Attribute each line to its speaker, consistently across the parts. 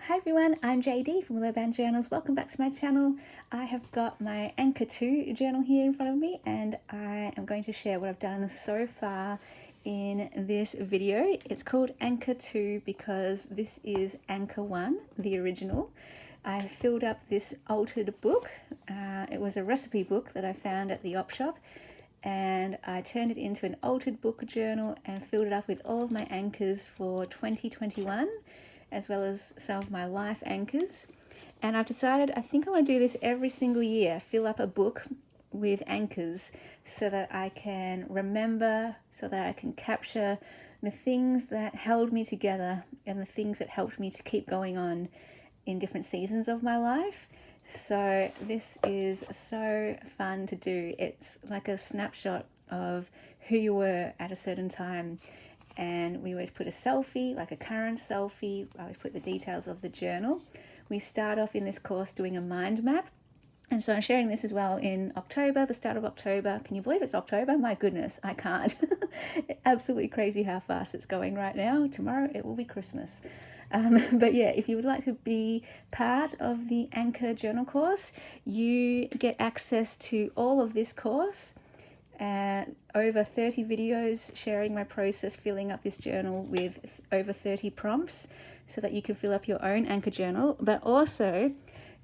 Speaker 1: Hi everyone, I'm JD from Willow Journals. Welcome back to my channel. I have got my Anchor 2 journal here in front of me, and I am going to share what I've done so far in this video. It's called Anchor 2 because this is Anchor 1, the original. I filled up this altered book. It was a recipe book that I found at the op shop, and I turned it into an altered book journal and filled it up with all of my anchors for 2021, as well as some of my life anchors. And I've decided I think I want to do this every single year, fill up a book with anchors so that I can remember, so that I can capture the things that held me together and the things that helped me to keep going on in different seasons of my life. So this is so fun to do. It's like a snapshot of who you were at a certain time. And we always put a selfie, like a current selfie. I always put the details of the journal. We start off in this course doing a mind map. And so I'm sharing this as well in October, the start of October. Can you believe it's October? My goodness, I can't. Absolutely crazy how fast it's going right now. Tomorrow it will be Christmas. But yeah, if you would like to be part of the Anchor Journal course, you get access to all of this course. Over 30 videos sharing my process filling up this journal with over 30 prompts so that you can fill up your own Anchor journal, but also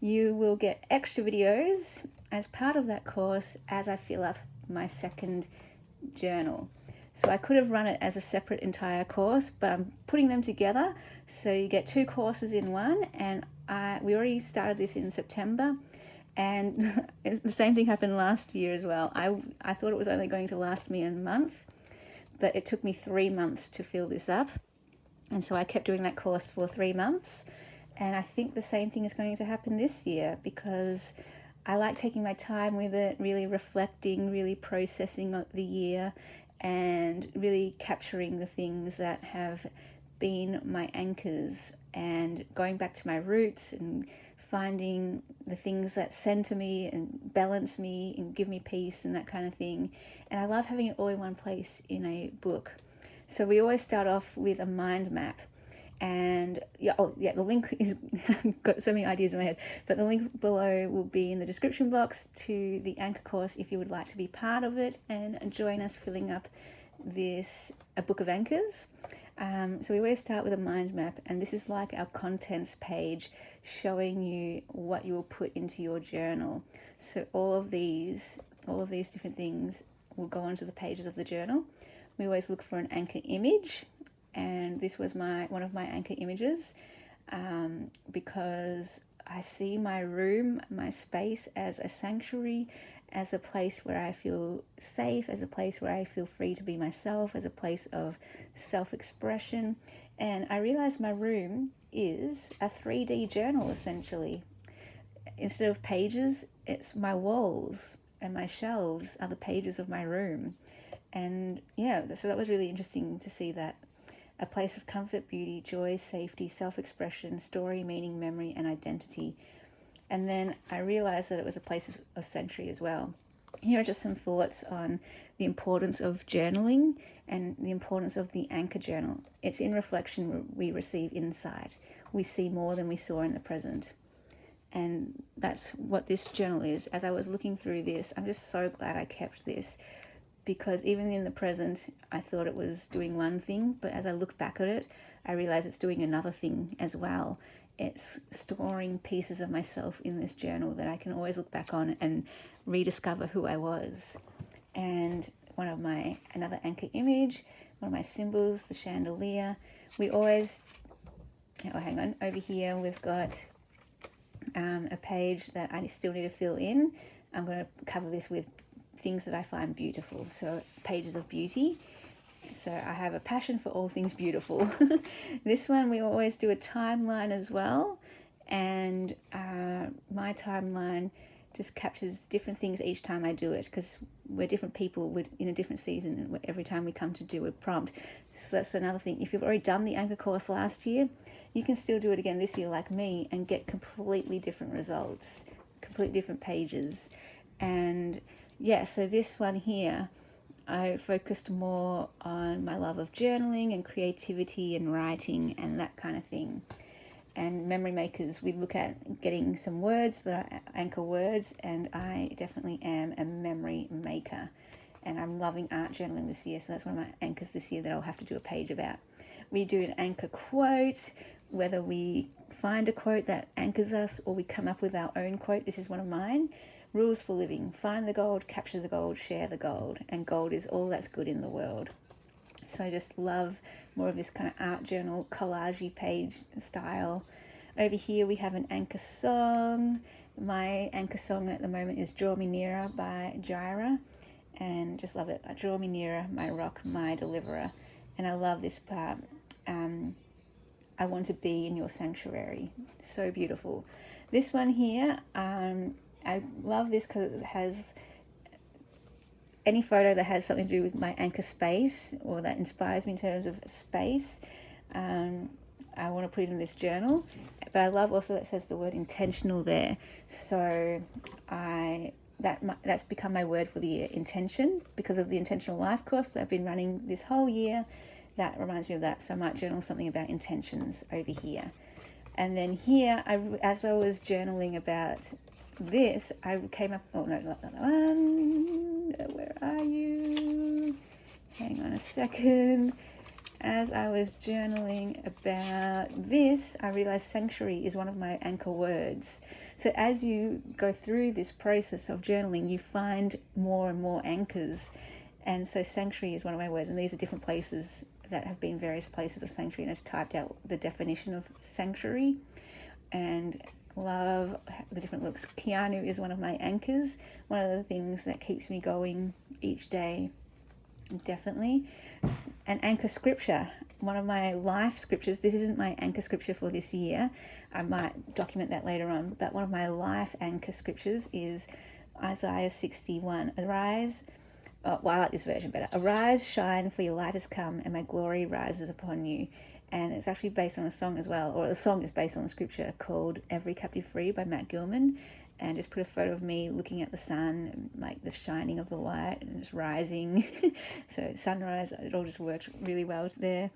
Speaker 1: you will get extra videos as part of that course as I fill up my second journal. So I could have run it as a separate entire course, but I'm putting them together so you get two courses in one. And we already started this in September. And the same thing happened last year as well. I thought it was only going to last me a month, but it took me 3 months to fill this up. And so I kept doing that course for 3 months. And I think the same thing is going to happen this year because I like taking my time with it, really reflecting, really processing the year, and really capturing the things that have been my anchors and going back to my roots and finding the things that center me and balance me and give me peace and that kind of thing. And I love having it all in one place in a book. So we always start off with a mind map. And the link is got so many ideas in my head, but the link below will be in the description box to the Anchor course if you would like to be part of it and join us filling up a book of anchors. So we always start with a mind map, and this is like our contents page showing you what you will put into your journal. So all of these different things will go onto the pages of the journal. We always look for an anchor image, and this was one of my anchor images because I see my room, my space as a sanctuary, as a place where I feel safe, as a place where I feel free to be myself, as a place of self-expression. And I realized my room is a 3D journal, essentially. Instead of pages, it's my walls, and my shelves are the pages of my room. And yeah, so that was really interesting to see that. A place of comfort, beauty, joy, safety, self-expression, story, meaning, memory, and identity. And then I realized that it was a place of sanctuary as well. Here are just some thoughts on the importance of journaling and the importance of the Anchor journal. It's in reflection we receive insight. We see more than we saw in the present. And that's what this journal is. As I was looking through this, I'm just so glad I kept this, because even in the present, I thought it was doing one thing, but as I look back at it, I realize it's doing another thing as well. It's storing pieces of myself in this journal that I can always look back on and rediscover who I was. And another anchor image, one of my symbols, the chandelier. Over here we've got a page that I still need to fill in. I'm going to cover this with things that I find beautiful, so pages of beauty. So I have a passion for all things beautiful. This one we always do a timeline as well, and my timeline just captures different things each time I do it, because we're different people in a different season, and every time we come to do a prompt. So that's another thing. If you've already done the Anchor course last year, you can still do it again this year like me and get completely different results, completely different pages. And yeah, so this one here, I focused more on my love of journaling and creativity and writing and that kind of thing. And and memory makers, we look at getting some words that are anchor words, and I definitely am a memory maker. And I'm loving art journaling this year, so that's one of my anchors this year that I'll have to do a page about. We do an anchor quote, whether we find a quote that anchors us or we come up with our own quote. This is one of mine. Rules for living: find the gold, capture the gold, share the gold, and gold is all that's good in the world. So I just love more of this kind of art journal collagey page style. Over here we have an anchor song. My anchor song at the moment is Draw Me Nearer by Jira, and just love it. Draw me nearer, my rock, my deliverer. And I love this part. I want to be in your sanctuary. So beautiful. This one here, I love this because it has any photo that has something to do with my anchor space or that inspires me in terms of space. I want to put it in this journal, but I love also that it says the word intentional there. So that's become my word for the year, intention, because of the intentional life course that I've been running this whole year. That reminds me of that. So I might journal something about intentions over here. And then here, as I was journaling about this, I came up, oh no, not that one. Where are you? Hang on a second. As I was journaling about this, I realized sanctuary is one of my anchor words. So as you go through this process of journaling, you find more and more anchors. And so sanctuary is one of my words, and these are different places that have been various places of sanctuary, and I just typed out the definition of sanctuary, and love the different looks. Keanu is one of my anchors, one of the things that keeps me going each day, definitely. An anchor scripture, one of my life scriptures. This isn't my anchor scripture for this year. I might document that later on, but one of my life anchor scriptures is Isaiah 61. Arise, I like this version better. Arise, shine, for your light has come, and my glory rises upon you. And it's actually based on a song as well, or the song is based on a scripture called Every Captive Free by Matt Gilman. And just put a photo of me looking at the sun, like the shining of the light, and it's rising. So sunrise, it all just worked really well there.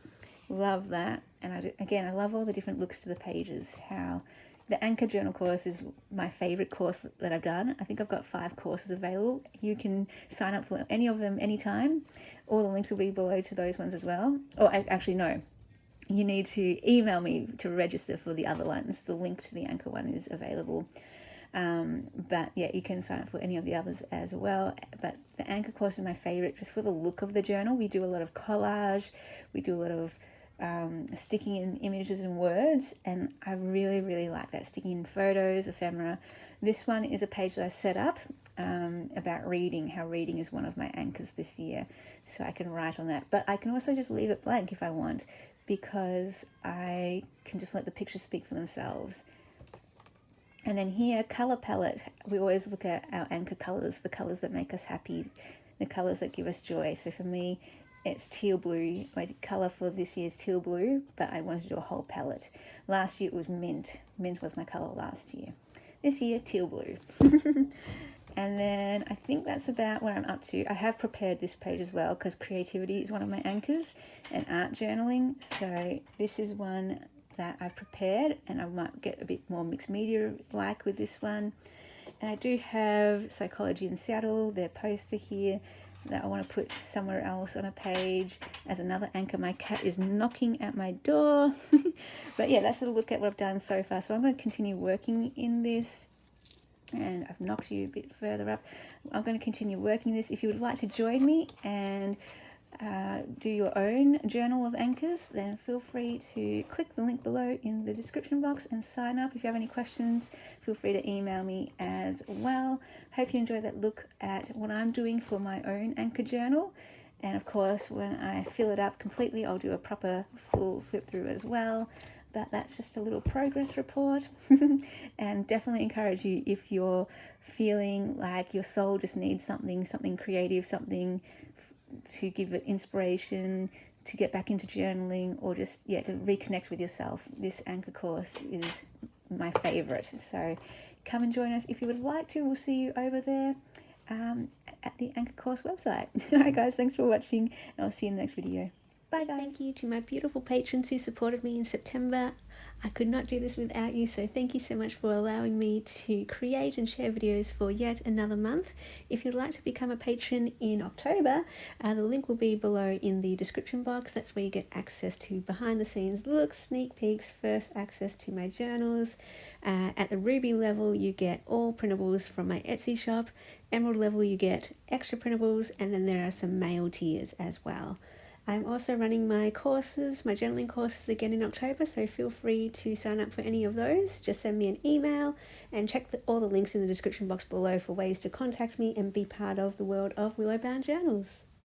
Speaker 1: Love that. And I love all the different looks to the pages. How the Anchor Journal course is my favorite course that I've done. I think I've got 5 courses available. You can sign up for any of them anytime. All the links will be below to those ones as well. Or actually, no. You need to email me to register for the other ones. The link to the Anchor one is available. But yeah, you can sign up for any of the others as well. But the Anchor course is my favorite just for the look of the journal. We do a lot of collage. We do a lot of sticking in images and words, and I really, really like that. Sticking in photos, ephemera. This one is a page that I set up about reading, how reading is one of my anchors this year. So I can write on that. But I can also just leave it blank if I want, because I can just let the pictures speak for themselves. And then here, color palette. We always look at our anchor colors, the colors that make us happy, the colors that give us joy. So for me, it's teal blue. My color for this year is teal blue, but I wanted to do a whole palette. Last year it was mint. Mint was my color last year. This year, teal blue. And then I think that's about what I'm up to. I have prepared this page as well because creativity is one of my anchors and art journaling. So this is one that I've prepared, and I might get a bit more mixed media like with this one. And I do have Psychology in Seattle, their poster here, that I want to put somewhere else on a page as another anchor. My cat is knocking at my door. But yeah, that's a look at what I've done so far. So I'm going to continue working in this, and I've knocked you a bit further up. I'm going to continue working this. If you would like to join me and do your own journal of anchors, then feel free to click the link below in the description box and sign up. If you have any questions, feel free to email me as well. Hope you enjoyed that look at what I'm doing for my own anchor journal. And of course, when I fill it up completely, I'll do a proper full flip through as well. But that's just a little progress report. And definitely encourage you, if you're feeling like your soul just needs something creative, something to give it inspiration, to get back into journaling, or just to reconnect with yourself, this anchor course is my favorite. So come and join us if you would like to. We'll see you over there at the Anchor course website. Alright guys, thanks for watching, and I'll see you in the next video. Bye guys. Thank you to my beautiful patrons who supported me in September.
Speaker 2: I could not do this without you, so thank you so much for allowing me to create and share videos for yet another month. If you'd like to become a patron in October, the link will be below in the description box. That's where you get access to behind the scenes looks, sneak peeks, first access to my journals. At the Ruby level, you get all printables from my Etsy shop. Emerald level, you get extra printables, and then there are some mail tiers as well. I'm also running my courses, my journaling courses again in October, so feel free to sign up for any of those. Just send me an email and check all the links in the description box below for ways to contact me and be part of the world of Willow Bound Journals.